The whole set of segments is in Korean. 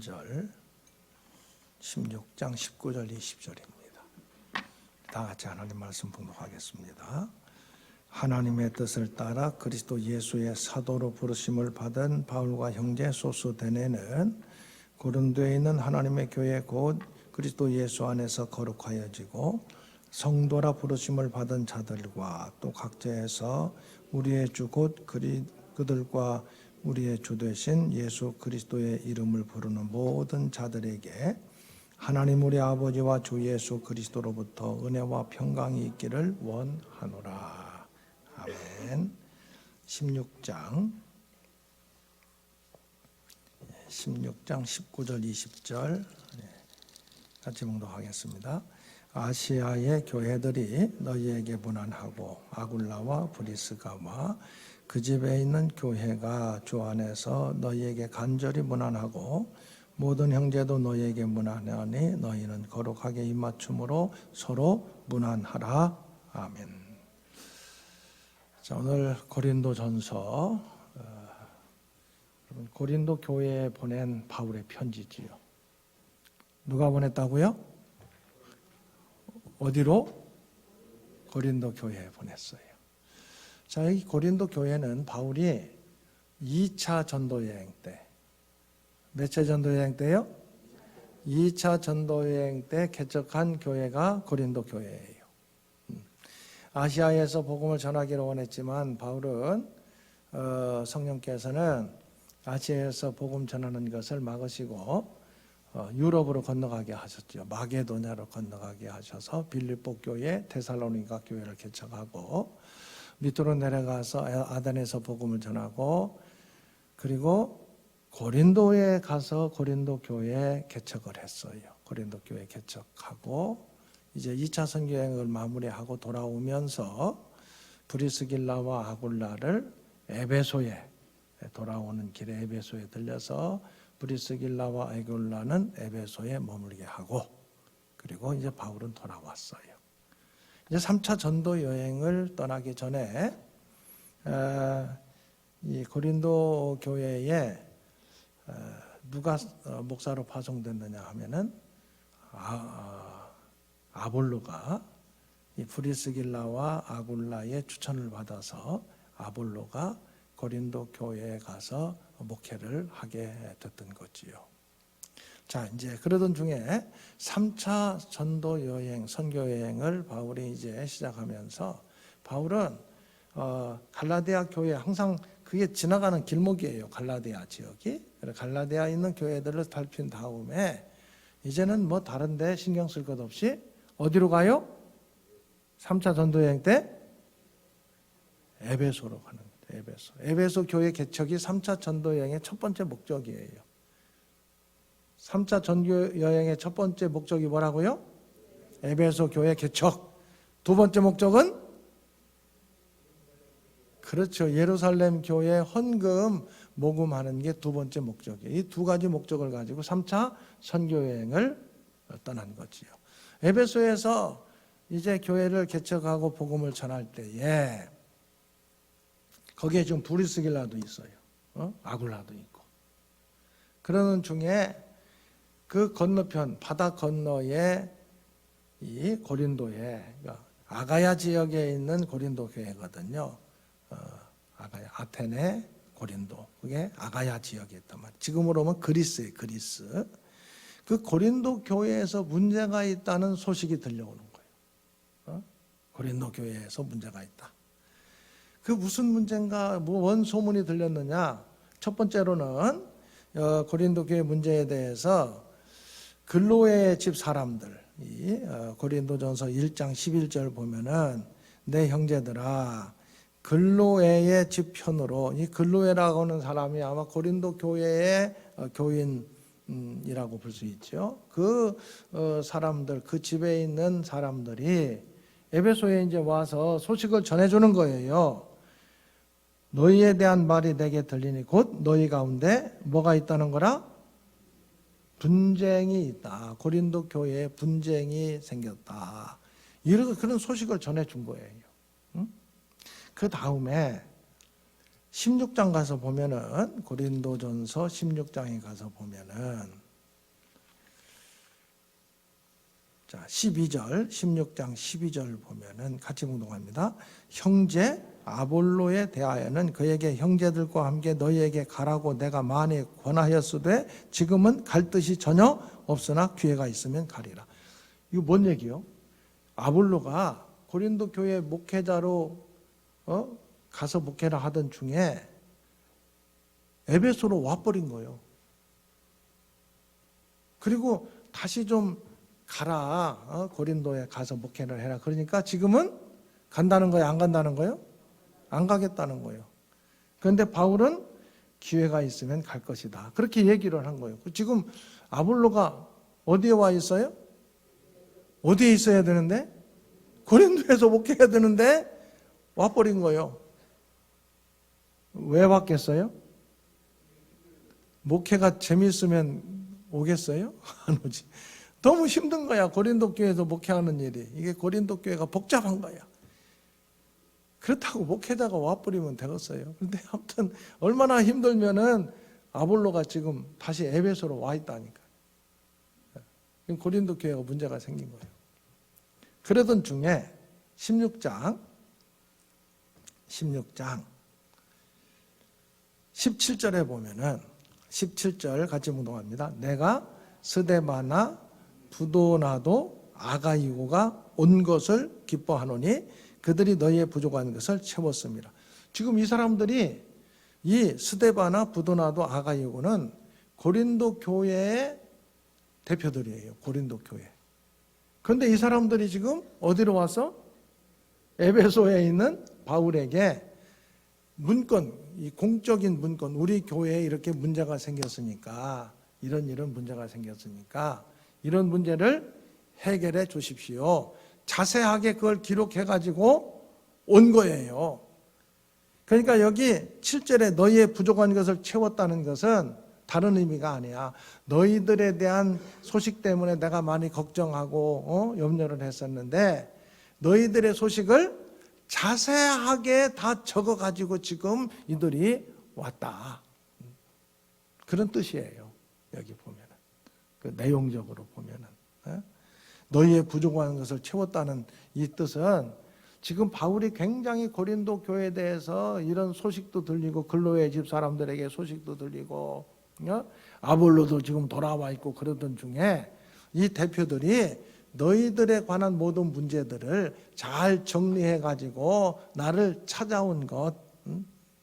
20절, 16장 19절 20절입니다. 다 같이 하나님 말씀 봉독하겠습니다. 하나님의 뜻을 따라 그리스도 예수의 사도로 부르심을 받은 바울과 형제 소스데네는 고린도에 있는 하나님의 교회 곧 그리스도 예수 안에서 거룩하여지고 성도라 부르심을 받은 자들과 또 각처에서 우리의 주 곧 그들과 우리의 주 되신 예수 그리스도의 이름을 부르는 모든 자들에게 하나님 우리 아버지와 주 예수 그리스도로부터 은혜와 평강이 있기를 원하노라. 아멘. 16장 19절 20절 같이 봉독하겠습니다. 아시아의 교회들이 너희에게 문안하고 아굴라와 브리스가와 그 집에 있는 교회가 주 안에서 너희에게 간절히 문안하고 모든 형제도 너희에게 문안하니 너희는 거룩하게 입맞춤으로 서로 문안하라. 아멘. 자, 오늘 고린도전서 고린도 교회에 보낸 바울의 편지지요. 누가 보냈다고요? 어디로? 고린도 교회에 보냈어요. 자, 이 고린도 교회는 바울이 2차 전도여행 때, 몇 차 전도여행 때요? 2차 전도여행 때 개척한 교회가 고린도 교회예요. 아시아에서 복음을 전하기를 원했지만 바울은 성령께서는 아시아에서 복음 전하는 것을 막으시고 유럽으로 건너가게 하셨죠. 마게도냐로 건너가게 하셔서 빌립보 교회, 데살로니가 교회를 개척하고 밑으로 내려가서 아덴에서 복음을 전하고 그리고 고린도에 가서 고린도 교회 개척을 했어요. 고린도 교회 개척하고 이제 2차 선교여행을 마무리하고 돌아오면서 브리스길라와 아굴라를 에베소에 돌아오는 길에 에베소에 들려서 브리스길라와 아굴라는 에베소에 머물게 하고 그리고 이제 바울은 돌아왔어요. 이제 3차 전도 여행을 떠나기 전에 이 고린도 교회에 누가 목사로 파송됐느냐 하면은 아볼로가 이 브리스길라와 아굴라의 추천을 받아서 아볼로가 고린도 교회에 가서 목회를 하게 됐던 거지요. 자, 이제 그러던 중에 3차 전도 여행, 선교 여행을 바울이 이제 시작하면서 바울은 갈라디아 교회 항상 그게 지나가는 길목이에요. 갈라디아 지역이. 갈라디아에 있는 교회들을 살핀 다음에 이제는 뭐 다른 데 신경 쓸 것 없이 어디로 가요? 3차 전도 여행 때 에베소로 가는 거예요. 에베소 교회 개척이 3차 전도 여행의 첫 번째 목적이에요. 3차 전도 여행의 첫 번째 목적이 뭐라고요? 에베소 교회 개척. 두 번째 목적은? 그렇죠. 예루살렘 교회 헌금 모금하는 게 두 번째 목적이에요. 이 두 가지 목적을 가지고 3차 선교 여행을 떠난 거지요. 에베소에서 이제 교회를 개척하고 복음을 전할 때에 거기에 좀 브리스길라도 있어요. 아굴라도 있고. 그러는 중에 그 건너편 바다 건너에 이 고린도에 아가야 지역에 있는 고린도 교회거든요. 아가야 아테네 고린도 그게 아가야 지역에 있단 말이에요. 지금으로 보면 그리스예요. 그리스. 그 고린도 교회에서 문제가 있다는 소식이 들려오는 거예요. 고린도 교회에서 문제가 있다. 그 무슨 문제인가 뭔 소문이 들렸느냐. 첫 번째로는 고린도 교회 문제에 대해서 글로의 집 사람들 고린도전서 1장 11절 보면은 내 형제들아 글로에의 집 편으로 이 글로에라고 하는 사람이 아마 고린도 교회의 교인이라고 볼 수 있죠. 그 사람들 그 집에 있는 사람들이 에베소에 이제 와서 소식을 전해주는 거예요. 너희에 대한 말이 내게 들리니 곧 너희 가운데 뭐가 있다는 거라? 분쟁이 있다. 고린도 교회에 분쟁이 생겼다. 이런 그런 소식을 전해준 거예요. 그 다음에 16장 가서 보면은 고린도전서 16장에 가서 보면은 자, 12절, 16장 12절 보면은 같이 묵독합니다. 형제 아볼로에 대하여는 그에게 형제들과 함께 너희에게 가라고 내가 많이 권하였으되 지금은 갈 뜻이 전혀 없으나 기회가 있으면 가리라. 이거 뭔 얘기요? 아볼로가 고린도 교회 목회자로 가서 목회를 하던 중에 에베소로 와버린 거예요. 그리고 다시 좀 가라, 고린도에 가서 목회를 해라. 그러니까 지금은 간다는 거예요? 안 간다는 거예요? 안 가겠다는 거예요. 그런데 바울은 기회가 있으면 갈 것이다. 그렇게 얘기를 한 거예요. 지금 아볼로가 어디에 와 있어요? 어디에 있어야 되는데? 고린도에서 목회해야 되는데 와버린 거예요. 왜 왔겠어요? 목회가 재미있으면 오겠어요? 안 오지. 너무 힘든 거야. 고린도 교회에서 목회하는 일이. 이게 고린도 교회가 복잡한 거야. 그렇다고 목회자가 와버리면 되겠어요. 그런데 아무튼 얼마나 힘들면은 아볼로가 지금 다시 에베소로 와 있다니까. 고린도 교회가 문제가 생긴 거예요. 그러던 중에 16장 17절에 보면은 17절 같이 묵독합니다. 내가 스데바나 부도나도 아가이고가 온 것을 기뻐하노니 그들이 너희의 부족한 것을 채웠습니다. 지금 이 사람들이 이 스데바나 부도나도 아가이고는 고린도 교회의 대표들이에요. 고린도 교회. 그런데 이 사람들이 지금 어디로 와서 에베소에 있는 바울에게 문건, 이 공적인 문건, 우리 교회에 이렇게 문제가 생겼으니까 이런 문제가 생겼으니까 이런 문제를 해결해 주십시오. 자세하게 그걸 기록해 가지고 온 거예요. 그러니까 여기 7절에 너희의 부족한 것을 채웠다는 것은 다른 의미가 아니야. 너희들에 대한 소식 때문에 내가 많이 걱정하고 염려를 했었는데 너희들의 소식을 자세하게 다 적어가지고 지금 이들이 왔다. 그런 뜻이에요. 여기 보면은. 그 내용적으로 보면은. 너희의 부족한 것을 채웠다는 이 뜻은 지금 바울이 굉장히 고린도 교회에 대해서 이런 소식도 들리고 글로의 집 사람들에게 소식도 들리고 아볼로도 지금 돌아와 있고 그러던 중에 이 대표들이 너희들에 관한 모든 문제들을 잘 정리해 가지고 나를 찾아온 것,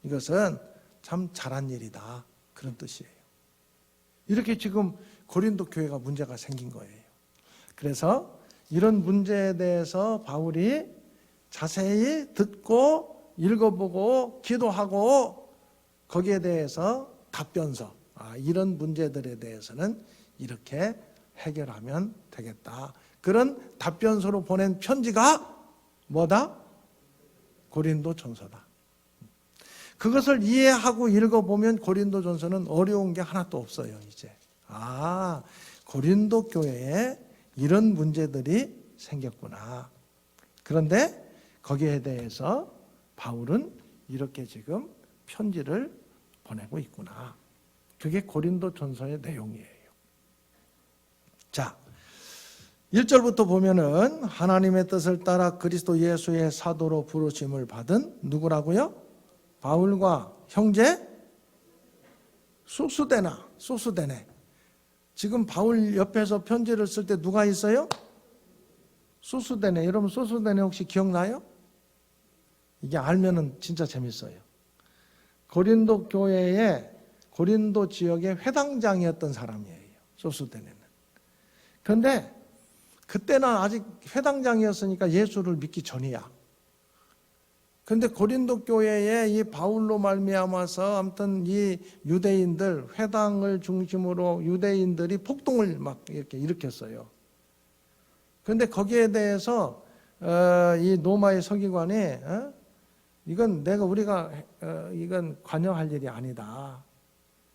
이것은 참 잘한 일이다. 그런 뜻이에요. 이렇게 지금 고린도 교회가 문제가 생긴 거예요. 그래서 이런 문제에 대해서 바울이 자세히 듣고 읽어보고 기도하고 거기에 대해서 답변서, 이런 문제들에 대해서는 이렇게 해결하면 되겠다. 그런 답변서로 보낸 편지가 뭐다? 고린도 전서다. 그것을 이해하고 읽어보면 고린도 전서는 어려운 게 하나도 없어요, 이제. 고린도 교회에 이런 문제들이 생겼구나. 그런데 거기에 대해서 바울은 이렇게 지금 편지를 보내고 있구나. 그게 고린도 전서의 내용이에요. 자, 1절부터 보면은 하나님의 뜻을 따라 그리스도 예수의 사도로 부르심을 받은 누구라고요? 바울과 형제 소수데네. 지금 바울 옆에서 편지를 쓸 때 누가 있어요? 소수데네. 여러분 소수데네 혹시 기억나요? 이게 알면은 진짜 재밌어요. 고린도 교회의 고린도 지역의 회당장이었던 사람이에요. 소수데네는. 그런데 그때는 아직 회당장이었으니까 예수를 믿기 전이야. 그런데 고린도 교회에 이 바울로 말미암아서 아무튼 이 유대인들 회당을 중심으로 유대인들이 폭동을 막 이렇게 일으켰어요. 그런데 거기에 대해서 이 로마의 서기관이 이건 우리가 이건 관여할 일이 아니다.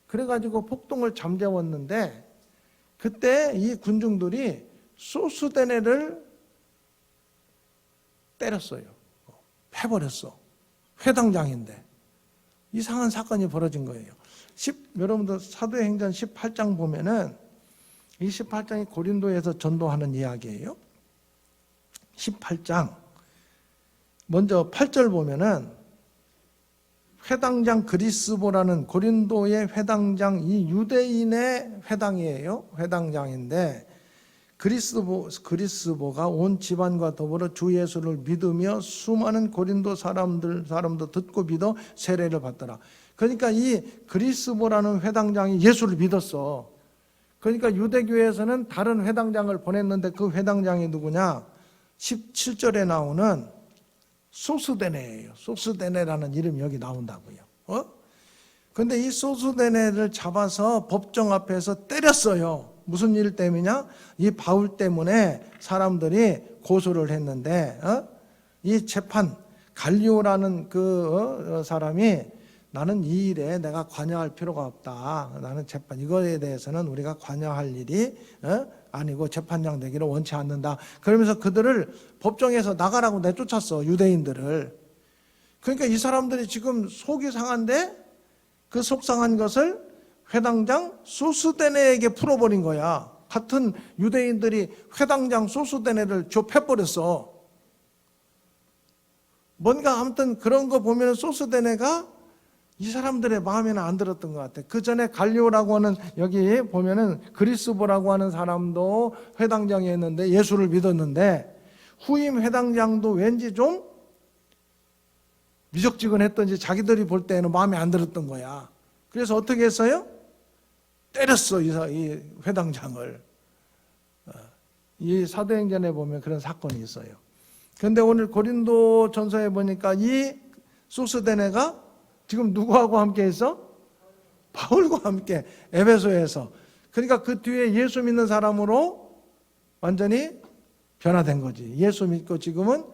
그래가지고 폭동을 잠재웠는데 그때 이 군중들이 소수데네를 때렸어요. 패버렸어. 회당장인데. 이상한 사건이 벌어진 거예요. 여러분들 사도행전 18장 보면은 이 18장이 고린도에서 전도하는 이야기예요. 18장 먼저 8절 보면은 회당장 그리스보라는 고린도의 회당장, 이 유대인의 회당이에요. 회당장인데 그리스보가 온 집안과 더불어 주 예수를 믿으며 수많은 고린도 사람도 듣고 믿어 세례를 받더라. 그러니까 이 그리스보라는 회당장이 예수를 믿었어. 그러니까 유대교회에서는 다른 회당장을 보냈는데 그 회당장이 누구냐? 17절에 나오는 소스데네예요. 소스데네라는 이름이 여기 나온다고요. 근데 이 소스데네를 잡아서 법정 앞에서 때렸어요. 무슨 일 때문이냐? 이 바울 때문에 사람들이 고소를 했는데 이 재판 갈리오라는 그 사람이 나는 이 일에 내가 관여할 필요가 없다. 나는 재판 이거에 대해서는 우리가 관여할 일이 아니고 재판장 되기를 원치 않는다. 그러면서 그들을 법정에서 나가라고 내쫓았어. 유대인들을. 그러니까 이 사람들이 지금 속이 상한데 그 속상한 것을 회당장 소스데네에게 풀어버린 거야. 같은 유대인들이 회당장 소스데네를 좁혀버렸어. 뭔가 아무튼 그런 거 보면 소스데네가 이 사람들의 마음에는 안 들었던 것 같아. 그 전에 갈리오라고 하는, 여기 보면은 그리스보라고 하는 사람도 회당장이었는데 예수를 믿었는데 후임 회당장도 왠지 좀 미적지근했던지 자기들이 볼 때는 마음에 안 들었던 거야. 그래서 어떻게 했어요? 때렸어, 이 회당장을. 이 사도행전에 보면 그런 사건이 있어요. 그런데 오늘 고린도 전서에 보니까 이 소스데네가 지금 누구하고 함께 했어? 바울과 함께 에베소에서. 그러니까 그 뒤에 예수 믿는 사람으로 완전히 변화된 거지. 예수 믿고 지금은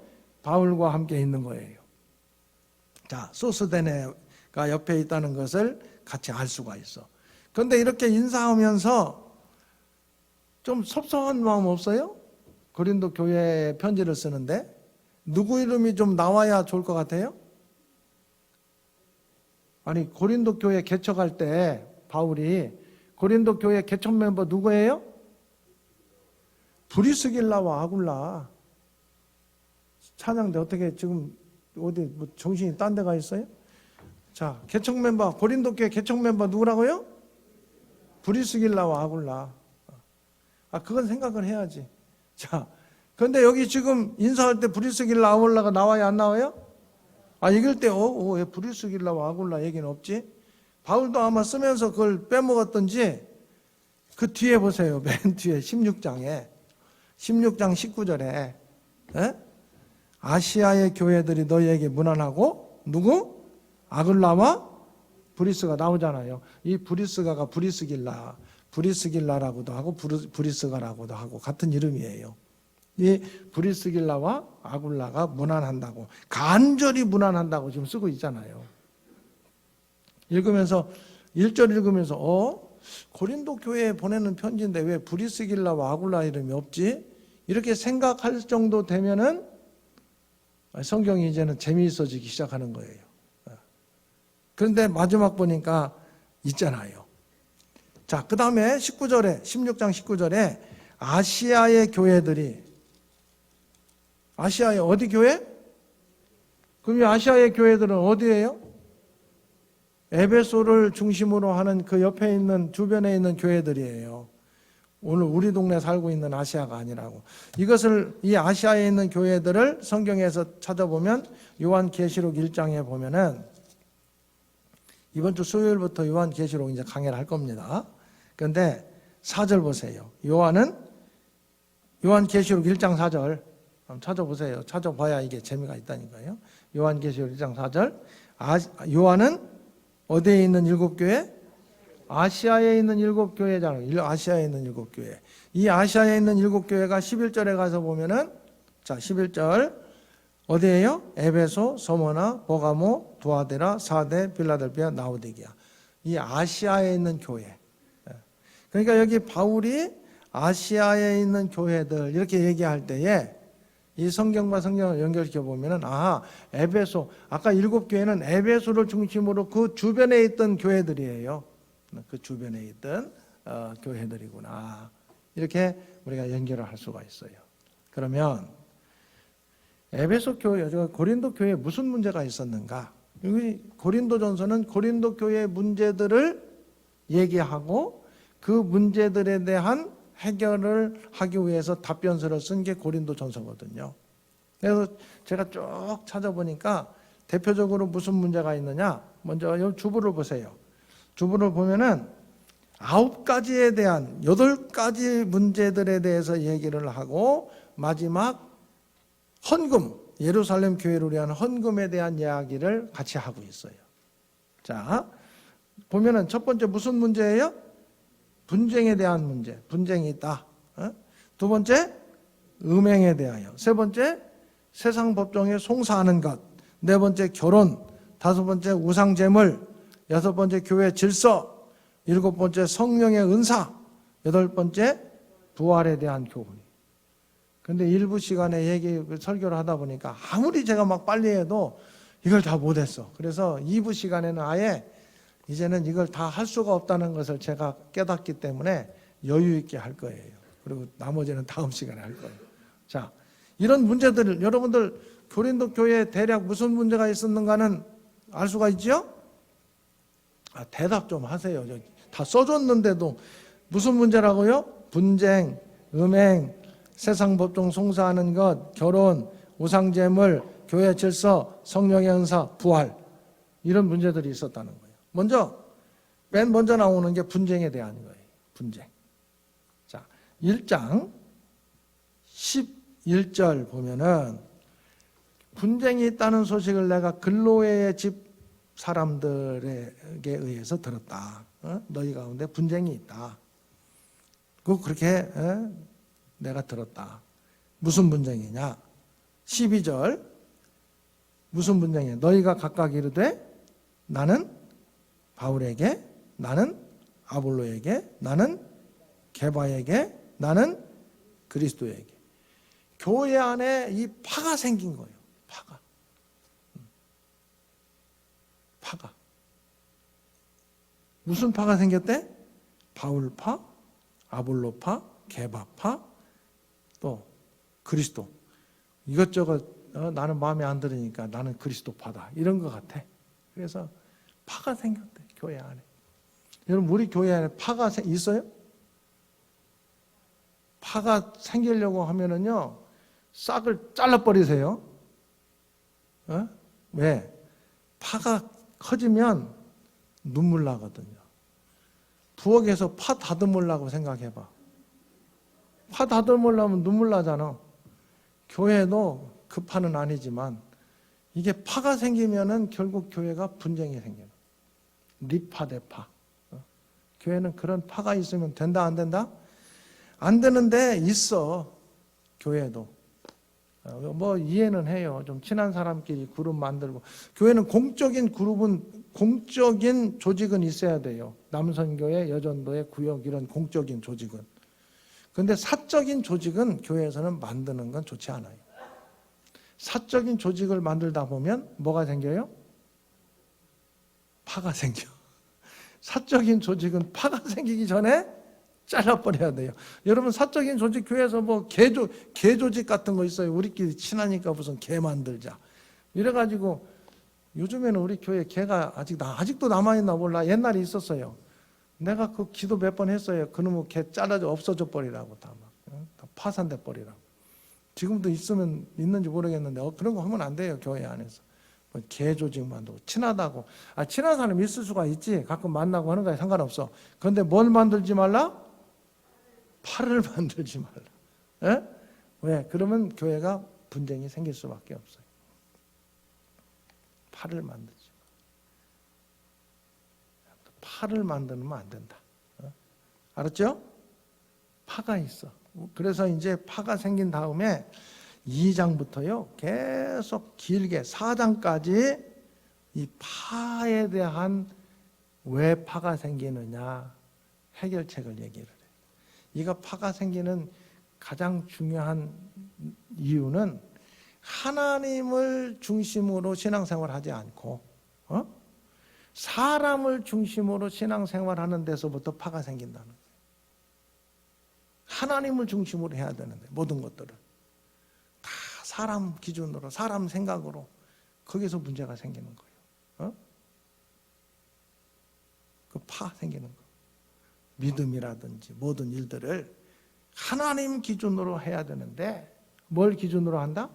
바울과 함께 있는 거예요. 자, 소스데네가 옆에 있다는 것을 같이 알 수가 있어. 그런데 이렇게 인사하면서 좀 섭섭한 마음 없어요? 고린도 교회에 편지를 쓰는데 누구 이름이 좀 나와야 좋을 것 같아요? 아니, 고린도 교회 개척할 때 바울이 고린도 교회 개척 멤버 누구예요? 브리스길라와 아굴라. 찬양대 어떻게 지금 어디 뭐 정신이 딴 데가 있어요? 자, 개척 멤버, 고린도 교회 개척 멤버 누구라고요? 브리스길라와 아굴라. 그건 생각을 해야지. 자, 그런데 여기 지금 인사할 때 브리스길라 아굴라가 나와야 안 나와요? 읽을 때 왜 브리스길라와 아굴라 얘기는 없지? 바울도 아마 쓰면서 그걸 빼먹었던지 그 뒤에 보세요. 맨 뒤에 16장 19절에 아시아의 교회들이 너희에게 무난하고 누구? 아글라와 브리스가 나오잖아요. 이 브리스가가 브리스길라라고도 하고 브리스가라고도 하고 같은 이름이에요. 이 브리스길라와 아굴라가 무난한다고, 간절히 무난한다고 지금 쓰고 있잖아요. 읽으면서 1절 읽으면서 고린도 교회에 보내는 편지인데 왜 브리스길라와 아굴라 이름이 없지? 이렇게 생각할 정도 되면은 성경이 이제는 재미있어지기 시작하는 거예요. 그런데 마지막 보니까 있잖아요. 자, 그 다음에 16장 19절에 아시아의 교회들이, 아시아의 어디 교회? 그럼 이 아시아의 교회들은 어디예요? 에베소를 중심으로 하는 그 옆에 있는 주변에 있는 교회들이에요. 오늘 우리 동네 살고 있는 아시아가 아니라고. 이 아시아에 있는 교회들을 성경에서 찾아보면 요한계시록 1장에 보면은 이번 주 수요일부터 요한계시록 이제 강의를 할 겁니다. 그런데 4절 보세요. 요한계시록 1장 4절 한번 찾아보세요. 찾아봐야 이게 재미가 있다니까요. 요한계시록 1장 4절. 요한은 어디에 있는 7교회? 아시아에 있는 7교회잖아요. 아시아에 있는 7교회. 이 아시아에 있는 7교회가 11절에 가서 보면은, 자, 11절 어디예요? 에베소, 서머나, 버가모, 두아데라, 사데, 빌라델피아, 라오디게아. 이 아시아에 있는 교회. 그러니까 여기 바울이 아시아에 있는 교회들 이렇게 얘기할 때에 이 성경과 성경을 연결시켜 보면은 에베소, 아까 7교회는 에베소를 중심으로 그 주변에 있던 교회들이에요. 그 주변에 있던 교회들이구나. 이렇게 우리가 연결을 할 수가 있어요. 그러면 에베소 교회, 고린도 교회에 무슨 문제가 있었는가? 여기 고린도전서는 고린도 교회의 문제들을 얘기하고 그 문제들에 대한 해결을 하기 위해서 답변서를 쓴 게 고린도전서거든요. 그래서 제가 쭉 찾아보니까 대표적으로 무슨 문제가 있느냐? 먼저 이 주부를 보세요. 주부를 보면은 9가지에 대한 8가지 문제들에 대해서 얘기를 하고 마지막 헌금, 예루살렘 교회를 위한 헌금에 대한 이야기를 같이 하고 있어요. 자, 보면은 첫 번째 무슨 문제예요? 분쟁에 대한 문제. 분쟁이 있다. 두 번째, 음행에 대하여. 세 번째, 세상 법정에 송사하는 것. 네 번째, 결혼. 다섯 번째, 우상제물. 여섯 번째, 교회 질서. 일곱 번째, 성령의 은사. 여덟 번째, 부활에 대한 교훈. 근데 일부 시간에 설교를 하다 보니까 아무리 제가 막 빨리 해도 이걸 다 못했어. 그래서 2부 시간에는 아예 이제는 이걸 다 할 수가 없다는 것을 제가 깨닫기 때문에 여유 있게 할 거예요. 그리고 나머지는 다음 시간에 할 거예요. 자, 이런 문제들을 여러분들 고린도 교회에 대략 무슨 문제가 있었는가는 알 수가 있죠? 대답 좀 하세요. 다 써줬는데도 무슨 문제라고요? 분쟁, 음행, 세상 법정 송사하는 것, 결혼, 우상제물, 교회 질서, 성령의 은사, 부활 이런 문제들이 있었다는 거예요. 맨 먼저 나오는 게 분쟁에 대한 거예요. 분쟁. 자, 1장 11절 보면은 분쟁이 있다는 소식을 내가 글로에의 집 사람들에게 의해서 들었다. 너희 가운데 분쟁이 있다. 그렇게 내가 들었다. 무슨 분쟁이냐? 12절 무슨 분쟁이냐? 너희가 각각 이르되 나는 바울에게, 나는 아볼로에게, 나는 게바에게, 나는 그리스도에게. 교회 안에 이 파가 생긴 거예요. 파가. 무슨 파가 생겼대? 바울파, 아볼로파, 게바파, 또 그리스도. 이것저것 나는 마음에 안 들으니까 나는 그리스도파다. 이런 것 같아. 그래서 파가 생겼대. 교회 안에. 여러분 우리 교회 안에 파가 있어요? 파가 생기려고 하면은요 싹을 잘라버리세요. 왜? 파가 커지면 눈물 나거든요. 부엌에서 파 다듬으려고 생각해봐. 파 다듬으려면 눈물 나잖아. 교회도 그 파는 아니지만 이게 파가 생기면은 결국 교회가 분쟁이 생겨요. 리파 대 파. 교회는 그런 파가 있으면 된다 안 된다? 안 되는데 있어. 교회도. 뭐 이해는 해요. 좀 친한 사람끼리 그룹 만들고. 교회는 공적인 조직은 있어야 돼요. 남선교회, 여전도회, 구역 이런 공적인 조직은. 그런데 사적인 조직은 교회에서는 만드는 건 좋지 않아요. 사적인 조직을 만들다 보면 뭐가 생겨요? 파가 생겨. 사적인 조직은 파가 생기기 전에 잘라버려야 돼요. 여러분 사적인 조직 교회에서 뭐 개조직 같은 거 있어요. 우리끼리 친하니까 무슨 개 만들자. 이래가지고 요즘에는 우리 교회 개가 아직도 남아있나 몰라. 옛날에 있었어요. 내가 그 기도 몇 번 했어요. 그놈의 개 잘라져 없어져 버리라고 다 파산돼 버리라고. 지금도 있는지 모르겠는데 그런 거 하면 안 돼요. 교회 안에서. 뭐 개 조직 만들고 친하다고. 친한 사람 있을 수가 있지. 가끔 만나고 하는 거에 상관없어. 그런데 뭘 만들지 말라? 파를 만들지 말라. 에? 왜? 그러면 교회가 분쟁이 생길 수밖에 없어요. 파를 만들지 말라. 파를 만들면 안 된다. 알았죠? 파가 있어. 그래서 이제 파가 생긴 다음에 2장부터요 계속 길게 4장까지 이 파에 대한 왜 파가 생기느냐 해결책을 얘기를 해요. 이가 파가 생기는 가장 중요한 이유는 하나님을 중심으로 신앙생활하지 않고 사람을 중심으로 신앙생활하는 데서부터 파가 생긴다는 거예요. 하나님을 중심으로 해야 되는데 모든 것들을 다 사람 기준으로 사람 생각으로 거기서 문제가 생기는 거예요. 그 파 생기는 거. 믿음이라든지 모든 일들을 하나님 기준으로 해야 되는데 뭘 기준으로 한다?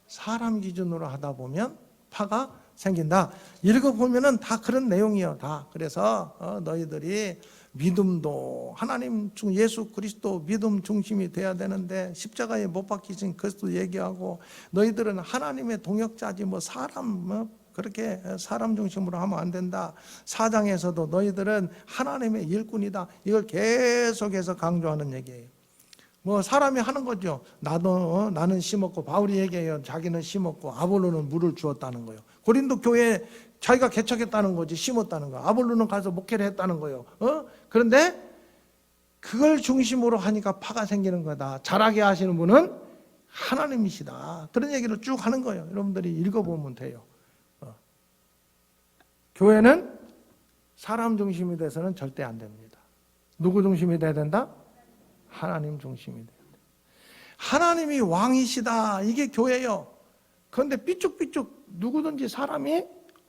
사람 기준으로 하다 보면 파가 생긴다. 읽어보면은 다 그런 내용이에요. 다. 그래서 너희들이 믿음도 하나님 중 예수 그리스도 믿음 중심이 돼야 되는데 십자가에 못 박히신 그리스도 얘기하고 너희들은 하나님의 동역자지 뭐 사람 그렇게 사람 중심으로 하면 안 된다. 4장에서도 너희들은 하나님의 일꾼이다. 이걸 계속해서 강조하는 얘기예요. 뭐 사람이 하는 거죠. 나는 심었고 바울이 얘기해요. 자기는 심었고 아볼로는 물을 주었다는 거예요. 고린도 교회에 자기가 개척했다는 거지 심었다는 거야. 아볼로는 가서 목회를 했다는 거예요. 그런데 그걸 중심으로 하니까 파가 생기는 거다. 잘하게 하시는 분은 하나님이시다. 그런 얘기를 쭉 하는 거예요. 여러분들이 읽어보면 돼요. 교회는 사람 중심이 돼서는 절대 안 됩니다. 누구 중심이 돼야 된다? 하나님 중심이 돼야 된다. 하나님이 왕이시다. 이게 교회예요. 그런데 삐쭉삐쭉 누구든지 사람이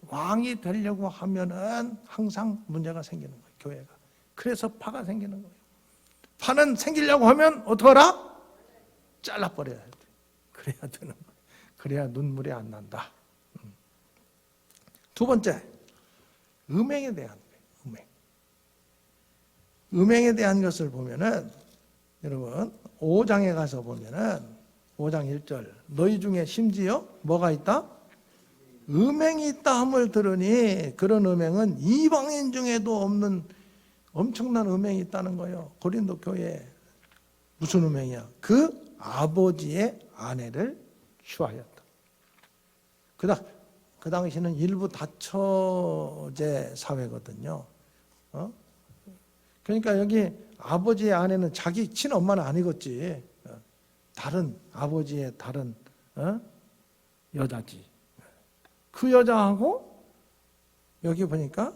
왕이 되려고 하면은 항상 문제가 생기는 거예요. 교회가. 그래서 파가 생기는 거예요. 파는 생기려고 하면 어떡하라? 잘라버려야 돼. 그래야 되는 거예요. 그래야 눈물이 안 난다. 두 번째, 음행에 대한 거예요. 음행에 대한 것을 보면은 여러분 5장에 가서 보면은 5장 1절 너희 중에 심지어 뭐가 있다? 음행이 있다 함을 들으니 그런 음행은 이방인 중에도 없는 엄청난 음행이 있다는 거예요. 고린도 교회에 무슨 음행이야? 그 아버지의 아내를 취하였다. 그 당시는 일부 다처제 사회거든요. 그러니까 여기 아버지의 아내는 자기 친엄마는 아니겠지. 다른 아버지의 다른 여자지. 그 여자하고 여기 보니까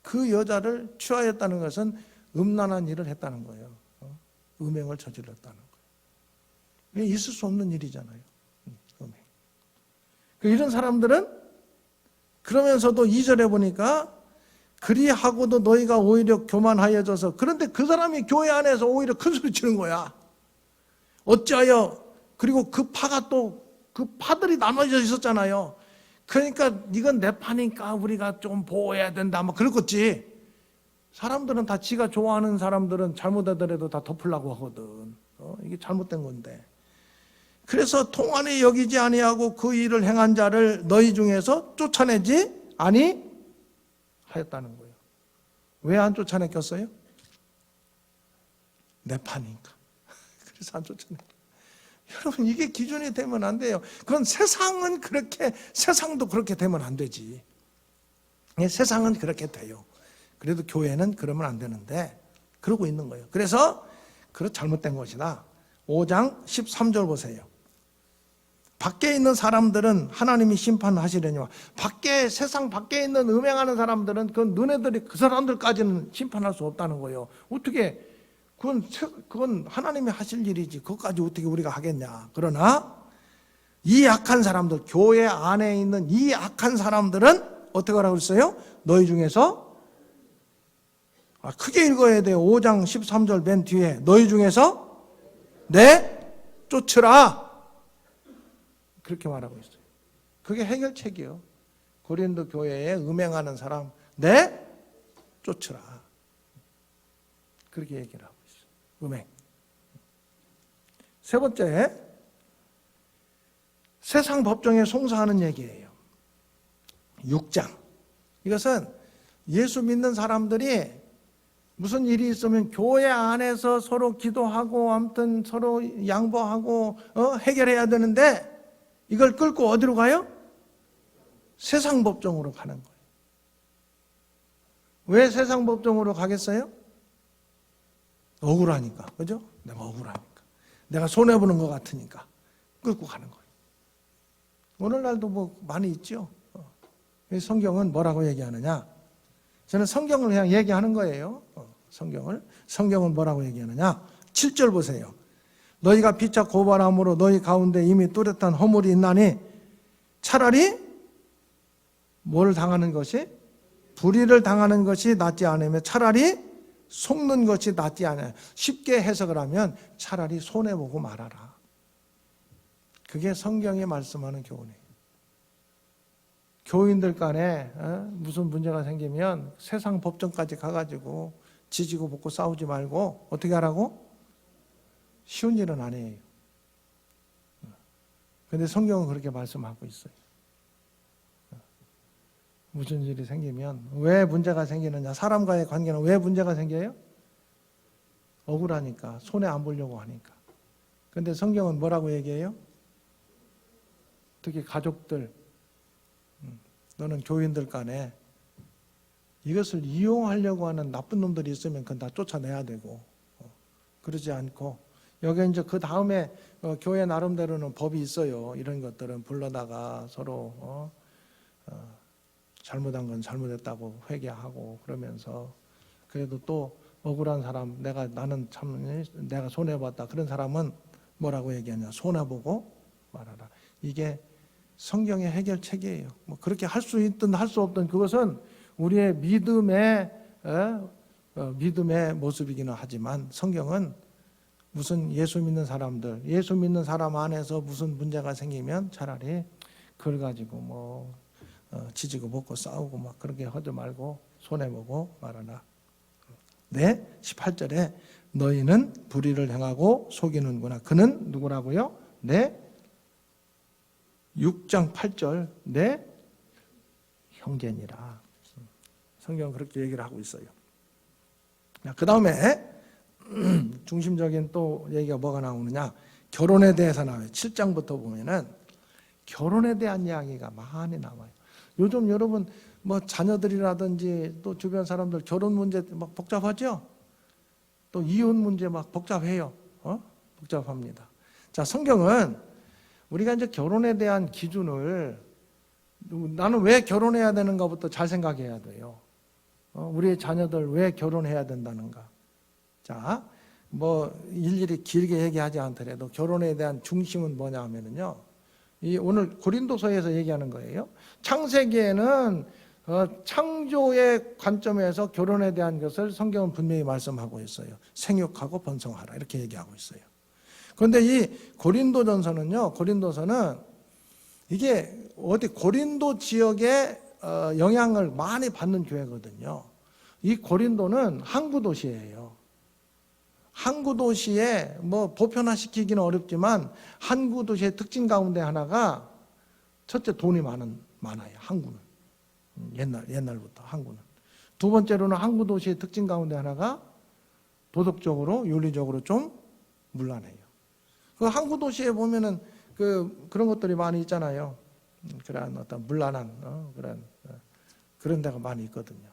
그 여자를 취하였다는 것은 음란한 일을 했다는 거예요. 음행을 저질렀다는 거예요. 있을 수 없는 일이잖아요. 음행. 이런 사람들은 그러면서도 2절에 보니까 그리하고도 너희가 오히려 교만하여져서 그런데 그 사람이 교회 안에서 오히려 큰 소리 치는 거야. 어찌하여 그리고 그 파가 또 그 파들이 나눠져 있었잖아요. 그러니까 이건 내 파니까 우리가 좀 보호해야 된다 막 그랬겠지. 사람들은 다 지가 좋아하는 사람들은 잘못하더라도 다 덮으려고 하거든. 이게 잘못된 건데. 그래서 통안히 여기지 아니하고 그 일을 행한 자를 너희 중에서 쫓아내지 아니 하였다는 거예요. 왜 안 쫓아냈겠어요? 내 파니까. 그래서 안 쫓아냈어요. 여러분 이게 기준이 되면 안 돼요. 그건 세상도 그렇게 되면 안 되지. 세상은 그렇게 돼요. 그래도 교회는 그러면 안 되는데 그러고 있는 거예요. 그래서 그거 잘못된 것이다. 5장 13절 보세요. 밖에 있는 사람들은 하나님이 심판하시려니와 세상 밖에 있는 음행하는 사람들은 너네들이 그 사람들까지는 심판할 수 없다는 거예요. 어떻게 그건 하나님이 하실 일이지 그것까지 어떻게 우리가 하겠냐. 그러나 이 악한 사람들 교회 안에 있는 이 악한 사람들은 어떻게 하라고 그랬어요? 너희 중에서 크게 읽어야 돼요. 5장 13절 맨 뒤에 너희 중에서 쫓으라 그렇게 말하고 있어요. 그게 해결책이에요. 고린도 교회에 음행하는 사람 쫓으라 그렇게 얘기를 하고 있어요. 음행. 세 번째, 세상 법정에 송사하는 얘기예요. 6장. 이것은 예수 믿는 사람들이 무슨 일이 있으면 교회 안에서 서로 기도하고 아무튼 서로 양보하고 해결해야 되는데 이걸 끌고 어디로 가요? 세상 법정으로 가는 거예요. 왜 세상 법정으로 가겠어요? 억울하니까. 그죠? 내가 억울하니까. 내가 손해보는 것 같으니까 끌고 가는 거예요. 오늘날도 뭐 많이 있죠. 성경은 뭐라고 얘기하느냐? 저는 성경을 그냥 얘기하는 거예요. 성경은 뭐라고 얘기하느냐? 7절 보세요. 너희가 피차 고발함으로 너희 가운데 이미 뚜렷한 허물이 있나니 차라리 뭘 당하는 것이? 불의를 당하는 것이 낫지 않으며 차라리 속는 것이 낫지 않아요. 쉽게 해석을 하면 차라리 손해보고 말아라. 그게 성경이 말씀하는 교훈이에요. 교인들 간에 무슨 문제가 생기면 세상 법정까지 가가지고 지지고 볶고 싸우지 말고 어떻게 하라고? 쉬운 일은 아니에요. 그런데 성경은 그렇게 말씀하고 있어요. 무슨 일이 생기면 왜 문제가 생기느냐? 사람과의 관계는 왜 문제가 생겨요? 억울하니까, 손해 안 보려고 하니까. 그런데 성경은 뭐라고 얘기해요? 특히 가족들, 너는 교인들 간에 이것을 이용하려고 하는 나쁜 놈들이 있으면 그건 다 쫓아내야 되고, 그러지 않고 여기 이제 그 다음에 교회 나름대로는 법이 있어요. 이런 것들은 불러다가 서로 잘못한 건 잘못했다고 회개하고 그러면서 그래도 또 억울한 사람 나는 참 내가 손해봤다 그런 사람은 뭐라고 얘기하냐? 손해보고 말하라. 이게 성경의 해결책이에요. 뭐 그렇게 할 수 있든 할 수 없든 그것은 우리의 믿음의 모습이기는 하지만 성경은 무슨 예수 믿는 사람 안에서 무슨 문제가 생기면 차라리 그걸 가지고 뭐 지지고 볶고 싸우고 막 그렇게 하지 말고 손해보고 말하라. 네, 18절에 너희는 불의를 행하고 속이는구나. 그는 누구라고요? 네, 6장 8절 내 형제니라. 성경은 그렇게 얘기를 하고 있어요. 그 다음에 중심적인 또 얘기가 뭐가 나오느냐? 결혼에 대해서 나와요. 7장부터 보면은 결혼에 대한 이야기가 많이 나와요. 요즘 여러분 뭐 자녀들이라든지 또 주변 사람들 결혼 문제 막 복잡하죠? 또 이혼 문제 막 복잡해요. 복잡합니다. 자, 성경은 우리가 이제 결혼에 대한 기준을 나는 왜 결혼해야 되는가부터 잘 생각해야 돼요. 우리의 자녀들 왜 결혼해야 된다는가. 자, 뭐 일일이 길게 얘기하지 않더라도 결혼에 대한 중심은 뭐냐 하면은요. 이 오늘 고린도서에서 얘기하는 거예요. 창세기에는 창조의 관점에서 결혼에 대한 것을 성경은 분명히 말씀하고 있어요. 생육하고 번성하라 이렇게 얘기하고 있어요. 그런데 이 고린도서는 이게 어디 고린도 지역에 영향을 많이 받는 교회거든요. 이 고린도는 항구 도시예요. 항구 도시에 뭐 보편화시키기는 어렵지만 항구 도시의 특징 가운데 하나가 첫째 돈이 많아요. 항구는 옛날부터 항구는. 두 번째로는 항구 도시의 특징 가운데 하나가 도덕적으로 윤리적으로 좀 문란해요. 그 항구 도시에 보면은 그런 것들이 많이 있잖아요. 그런 어떤 문란한 그런 데가 많이 있거든요.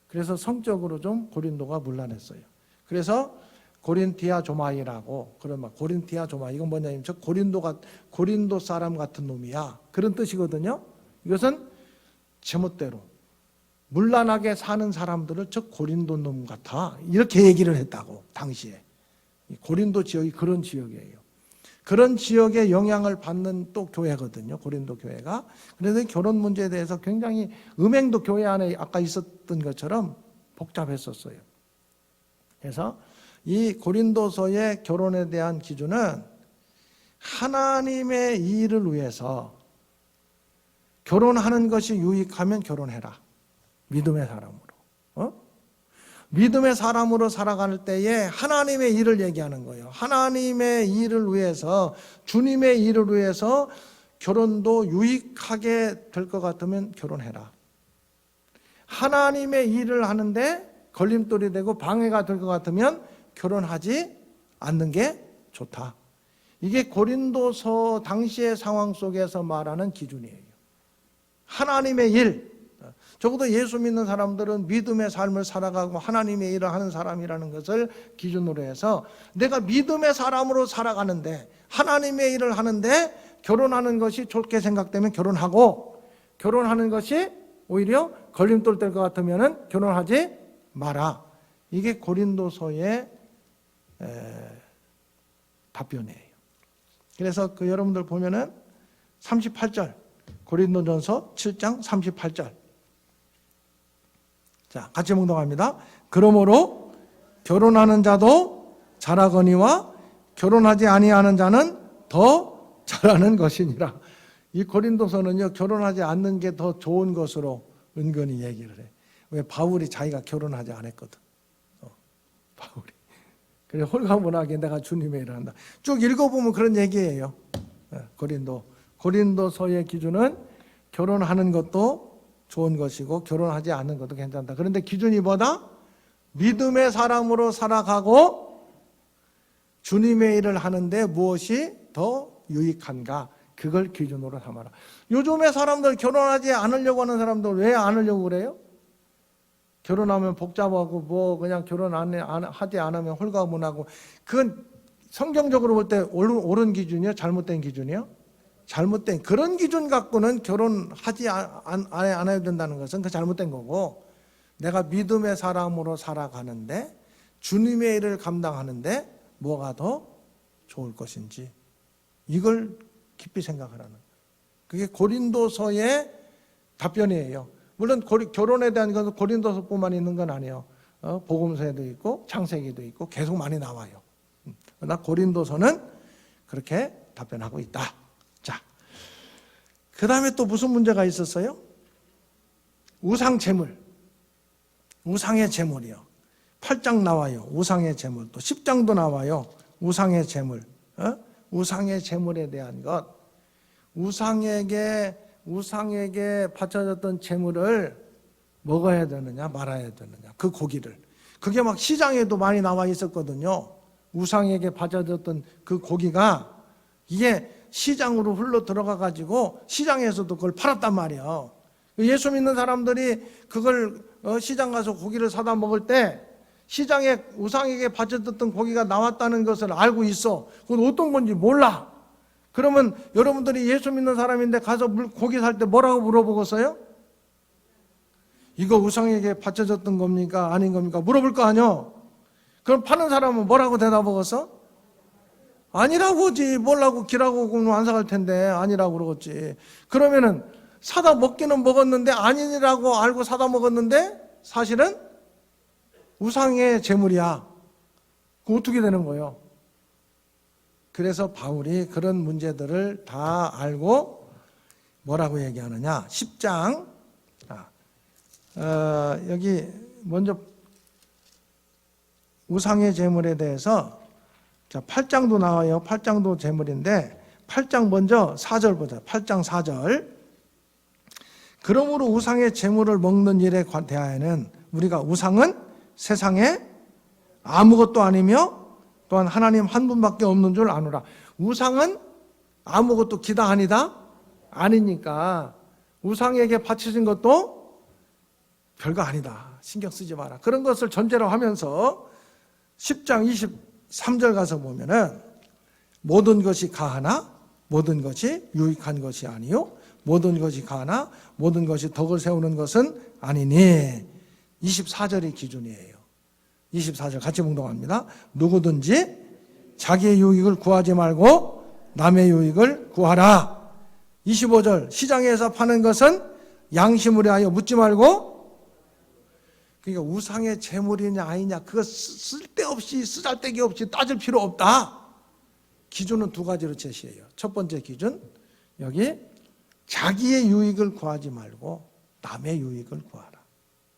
그래서 성적으로 좀 고린도가 문란했어요. 그래서 고린티아 조마이라고 고린티아 조마이 이건 뭐냐면 저 고린도 사람 같은 놈이야 그런 뜻이거든요. 이것은 제멋대로 문란하게 사는 사람들을 저 고린도 놈 같아 이렇게 얘기를 했다고 당시에. 고린도 지역이 그런 지역이에요. 그런 지역의 영향을 받는 또 교회거든요. 고린도 교회가. 그래서 결혼 문제에 대해서 굉장히 음행도 교회 안에 아까 있었던 것처럼 복잡했었어요. 그래서 이 고린도서의 결혼에 대한 기준은 하나님의 일을 위해서 결혼하는 것이 유익하면 결혼해라. 믿음의 사람으로. 믿음의 사람으로 살아갈 때에 하나님의 일을 얘기하는 거예요. 하나님의 일을 위해서, 주님의 일을 위해서 결혼도 유익하게 될 것 같으면 결혼해라. 하나님의 일을 하는데 걸림돌이 되고 방해가 될 것 같으면 결혼하지 않는 게 좋다. 이게 고린도서 당시의 상황 속에서 말하는 기준이에요. 하나님의 일, 적어도 예수 믿는 사람들은 믿음의 삶을 살아가고 하나님의 일을 하는 사람이라는 것을 기준으로 해서 내가 믿음의 사람으로 살아가는데 하나님의 일을 하는데 결혼하는 것이 좋게 생각되면 결혼하고 결혼하는 것이 오히려 걸림돌 될 것 같으면 결혼하지 마라. 이게 고린도서의 답변이에요. 그래서 그 여러분들 보면은 38절, 고린도전서 7장 38절. 자, 같이 묵독합니다. 그러므로 결혼하는 자도 잘하거니와 결혼하지 아니하는 자는 더 잘하는 것이니라. 이 고린도서는요, 결혼하지 않는 게 더 좋은 것으로 은근히 얘기를 해. 왜? 바울이 자기가 결혼하지 않았거든. 바울이. 그래, 홀가분하게 내가 주님의 일을 한다. 쭉 읽어보면 그런 얘기예요. 고린도서의 기준은 결혼하는 것도 좋은 것이고 결혼하지 않는 것도 괜찮다. 그런데 기준이 뭐다? 믿음의 사람으로 살아가고 주님의 일을 하는데 무엇이 더 유익한가? 그걸 기준으로 삼아라. 요즘에 사람들 결혼하지 않으려고 하는 사람들 왜 않으려고 그래요? 결혼하면 복잡하고 뭐 그냥 하지 않으면 홀가분하고. 그건 성경적으로 볼 때 옳은 기준이요? 잘못된 기준이요? 잘못된 그런 기준 갖고는 결혼하지 않아야 된다는 것은 그 잘못된 거고, 내가 믿음의 사람으로 살아가는데 주님의 일을 감당하는데 뭐가 더 좋을 것인지 이걸 깊이 생각하라는 거예요. 그게 고린도서의 답변이에요. 물론 결혼에 대한 것은 고린도서뿐만 있는 건 아니에요. 복음서에도 있고 창세기도 있고 계속 많이 나와요. 그러나 고린도서는 그렇게 답변하고 있다. 자, 그 다음에 또 무슨 문제가 있었어요? 우상 제물. 우상의 제물이요. 8장 나와요. 우상의 제물. 또 10장도 나와요. 우상의 제물. 우상의 제물에 대한 것. 우상에게 바쳐졌던 제물을 먹어야 되느냐 말아야 되느냐, 그 고기를. 그게 막 시장에도 많이 나와 있었거든요. 우상에게 바쳐졌던 그 고기가 이게 시장으로 흘러 들어가 가지고 시장에서도 그걸 팔았단 말이에요. 예수 믿는 사람들이 그걸 시장 가서 고기를 사다 먹을 때 시장에 우상에게 바쳐졌던 고기가 나왔다는 것을 알고 있어. 그건 어떤 건지 몰라. 그러면 여러분들이 예수 믿는 사람인데 가서 고기 살 때 뭐라고 물어보겠어요? 이거 우상에게 바쳐졌던 겁니까? 아닌 겁니까? 물어볼 거 아니요? 그럼 파는 사람은 뭐라고 대답하겠어? 아니라고 하지. 뭐라고 기라고 그러면 안 사갈 텐데 아니라고 그러겠지. 그러면은 사다 먹기는 먹었는데 아니라고 알고 사다 먹었는데 사실은 우상의 제물이야. 그거 어떻게 되는 거예요? 그래서 바울이 그런 문제들을 다 알고 뭐라고 얘기하느냐? 10장 여기 먼저 우상의 제물에 대해서 8장도 나와요. 8장도 제물인데 8장 먼저 4절 보자. 8장 4절. 그러므로 우상의 제물을 먹는 일에 대하여는 우리가 우상은 세상에 아무것도 아니며 또한 하나님 한 분밖에 없는 줄 아노라. 우상은 아무것도 기다 아니다? 아니니까 우상에게 바쳐진 것도 별거 아니다. 신경 쓰지 마라. 그런 것을 전제로 하면서 10장 23절 가서 보면은 모든 것이 가하나 모든 것이 유익한 것이 아니요 모든 것이 가하나 모든 것이 덕을 세우는 것은 아니니. 24절이 기준이에요. 24절 같이 묵독합니다. 누구든지 자기의 유익을 구하지 말고 남의 유익을 구하라. 25절 시장에서 파는 것은 양심을 위하여 묻지 말고. 그러니까 우상의 제물이냐 아니냐 그거 쓸데없이 쓰잘데기 없이 따질 필요 없다. 기준은 두 가지로 제시해요. 첫 번째 기준 여기 자기의 유익을 구하지 말고 남의 유익을 구하라.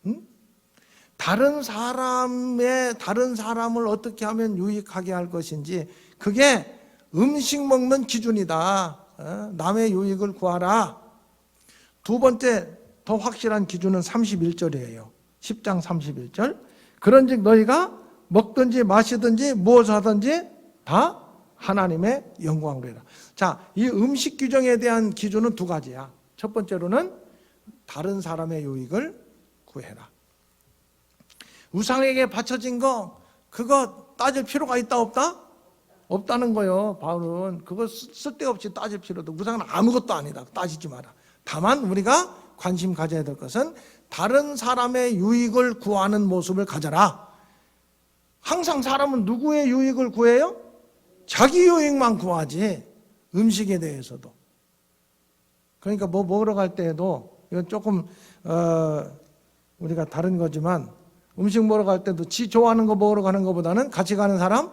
응? 다른 사람을 어떻게 하면 유익하게 할 것인지 그게 음식 먹는 기준이다. 남의 유익을 구하라. 두 번째 더 확실한 기준은 31절이에요. 10장 31절. 그런즉 너희가 먹든지 마시든지 무엇을 하든지 다 하나님의 영광으로 해라. 자, 이 음식 규정에 대한 기준은 두 가지야. 첫 번째로는 다른 사람의 유익을 구해라. 우상에게 바쳐진 거 그거 따질 필요가 있다 없다? 없다는 거예요. 바울은 그거 쓸데없이 따질 필요도. 우상은 아무것도 아니다. 따지지 마라. 다만 우리가 관심 가져야 될 것은 다른 사람의 유익을 구하는 모습을 가져라. 항상 사람은 누구의 유익을 구해요? 자기 유익만 구하지 음식에 대해서도. 그러니까 뭐 먹으러 갈 때에도 이건 조금 우리가 다른 거지만 음식 먹으러 갈 때도 지 좋아하는 거 먹으러 가는 것보다는 같이 가는 사람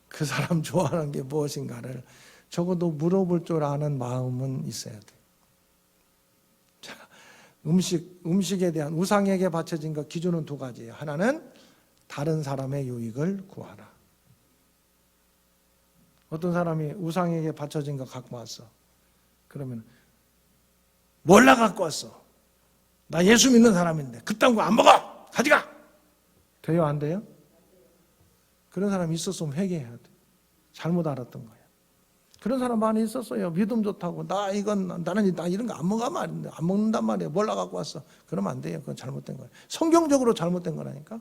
그 사람 좋아하는 게 무엇인가를 적어도 물어볼 줄 아는 마음은 있어야 돼. 자, 음식에 대한 우상에게 바쳐진 것 기준은 두 가지예요. 하나는 다른 사람의 유익을 구하라. 어떤 사람이 우상에게 바쳐진 거 갖고 왔어. 그러면 몰라 갖고 왔어. 나 예수 믿는 사람인데 그딴 거 안 먹어. 가져가. 돼요 안 돼요? 그런 사람이 있었으면 회개해야 돼. 잘못 알았던 거야. 그런 사람 많이 있었어요. 믿음 좋다고 나는 나 이런 거 안 먹으면 안 먹는단 말이에요. 몰라 갖고 왔어. 그러면 안 돼요. 그건 잘못된 거예요. 성경적으로 잘못된 거라니까.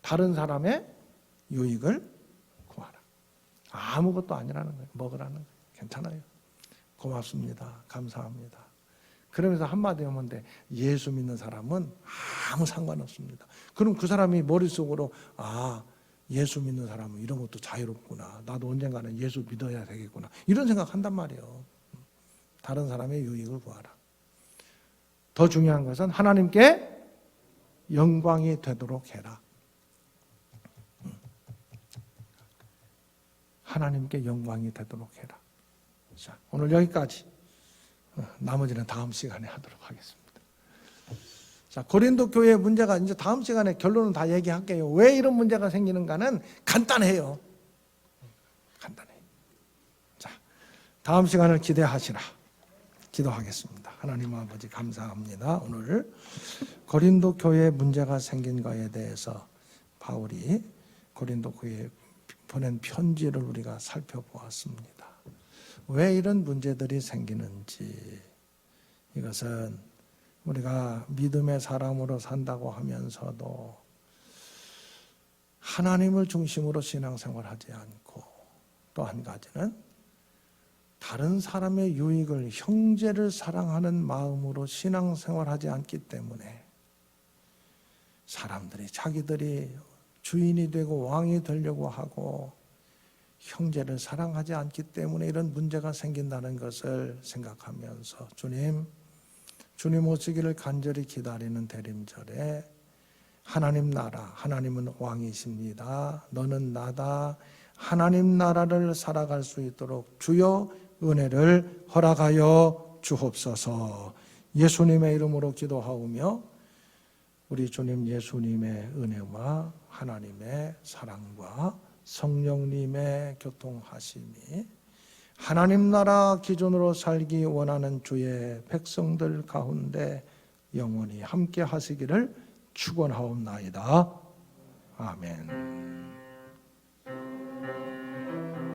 다른 사람의 유익을 구하라. 아무것도 아니라는 거예요. 먹으라는 거예요. 괜찮아요. 고맙습니다. 감사합니다. 그러면서 한마디 하면 돼. 예수 믿는 사람은 아무 상관없습니다. 그럼 그 사람이 머릿속으로 예수 믿는 사람은 이런 것도 자유롭구나. 나도 언젠가는 예수 믿어야 되겠구나. 이런 생각한단 말이에요. 다른 사람의 유익을 구하라. 더 중요한 것은 하나님께 영광이 되도록 해라. 하나님께 영광이 되도록 해라. 자, 오늘 여기까지. 나머지는 다음 시간에 하도록 하겠습니다. 자, 고린도 교회의 문제가 이제 다음 시간에 결론은 다 얘기할게요. 왜 이런 문제가 생기는가는 간단해요. 간단해요. 자, 다음 시간을 기대하시라. 기도하겠습니다. 하나님 아버지 감사합니다. 오늘 고린도 교회에 문제가 생긴 것에 대해서 바울이 고린도 교회에 보낸 편지를 우리가 살펴보았습니다. 왜 이런 문제들이 생기는지, 이것은 우리가 믿음의 사람으로 산다고 하면서도 하나님을 중심으로 신앙생활하지 않고, 또 한 가지는 다른 사람의 유익을, 형제를 사랑하는 마음으로 신앙생활하지 않기 때문에 사람들이 자기들이 주인이 되고 왕이 되려고 하고 형제를 사랑하지 않기 때문에 이런 문제가 생긴다는 것을 생각하면서 주님 오시기를 간절히 기다리는 대림절에 하나님 나라, 하나님은 왕이십니다. 너는 나다. 하나님 나라를 살아갈 수 있도록 주여 은혜를 허락하여 주옵소서. 예수님의 이름으로 기도하오며 우리 주님 예수님의 은혜와 하나님의 사랑과 성령님의 교통하심이 하나님 나라 기준으로 살기 원하는 주의 백성들 가운데 영원히 함께 하시기를 축원하옵나이다. 아멘.